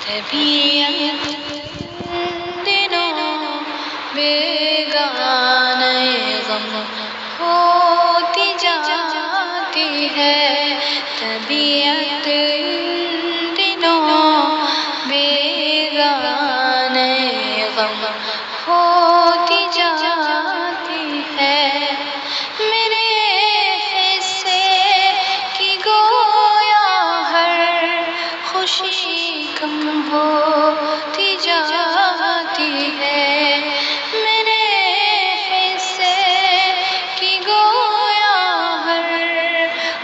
طبیعت دنوں بیگانے غم ہوتی جاتی ہے، طبیعت دنوں بیگانے غم ہوتی جاتی ہے، میرے حصے کی گویا ہر خوشی کم ہوتی جاتی ہے، میرے حصے کی گویا ہر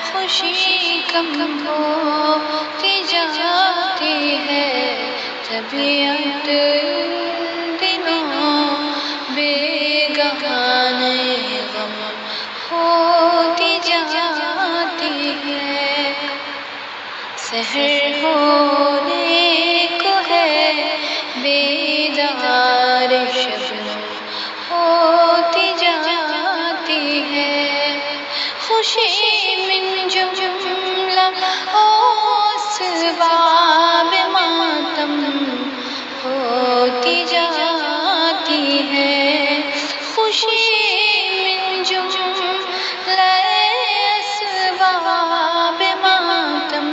خوشی کم ہوتی جاتی ہے، طبیعت دنوں بیگانے غم ہوتی جاتی ہے، سحر ہونے کو ہے بیدار شبنم ہوتی جاتی ہے، خوشی من جملہ اسباب ماتم ہوتی جاتی ہے، خوشی من جملہ اسباب ماتم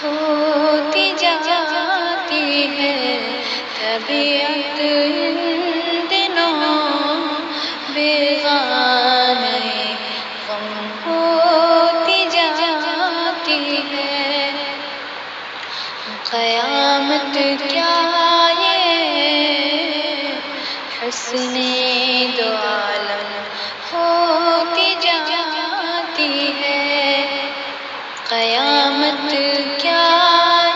ہوتی جاتی ہے، طبیعت دنوں بیگانے غم ہوتی جاتی ہے، قیامت کیا یہ حسن دو عالم ہوتی جاتی ہے، قیامت کیا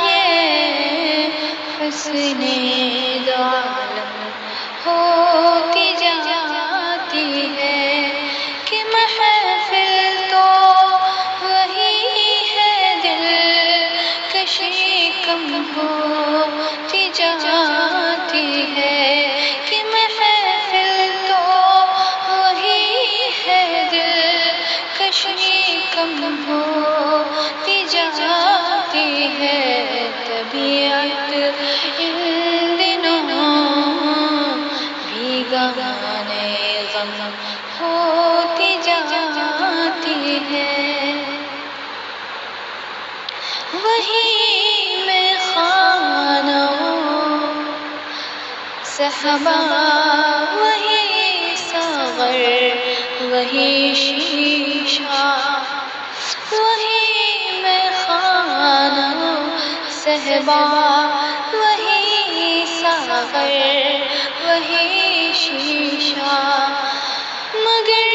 یہ حسن دو عالم ہوتی جاتی ہے، کہ محفل تو وہی ہے دل کشی کم ہوتی جاتی ہے، کہ محفل تو وہی ہے دل کشی کم ہوتی جاتی ہے، طبیعت ان دنوں بیگانے غم ہوتی جاتی ہے، وہی میں خانہ صحبا وہی ساغر وہی شیشہ، وہی میں خانہ صحبا وہی ساغر وہی شیشہ، مگر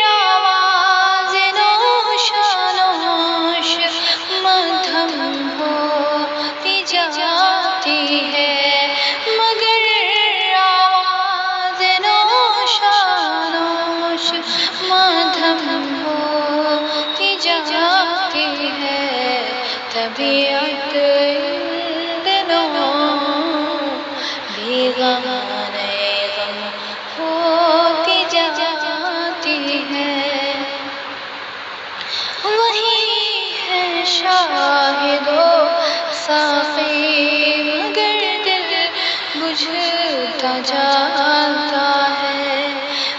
آواز نوشانوش مدھم ہوتی جاتی ہے، مگر آواز نوشانوش مدھم ہوتی جاتی ہے، طبیعت دنوں بیگانے غم ہوتی جاتی ہے، وہی ہے شاہد و ساقی مگر دل بجھتا جاتا ہے،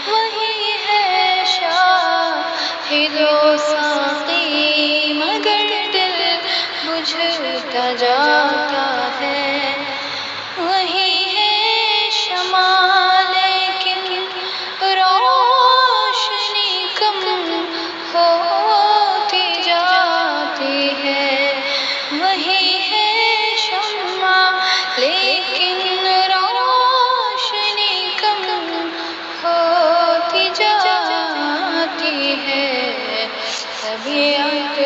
وہی ہے شاہد و ساقی مگر دل بجھتا جاتا ہے، وہی ہے شمع لیکن روشنی کم ہوتی جاتی ہے، وہی ہے شمع لیکن روشنی کم ہوتی جاتی ہے، طبیعت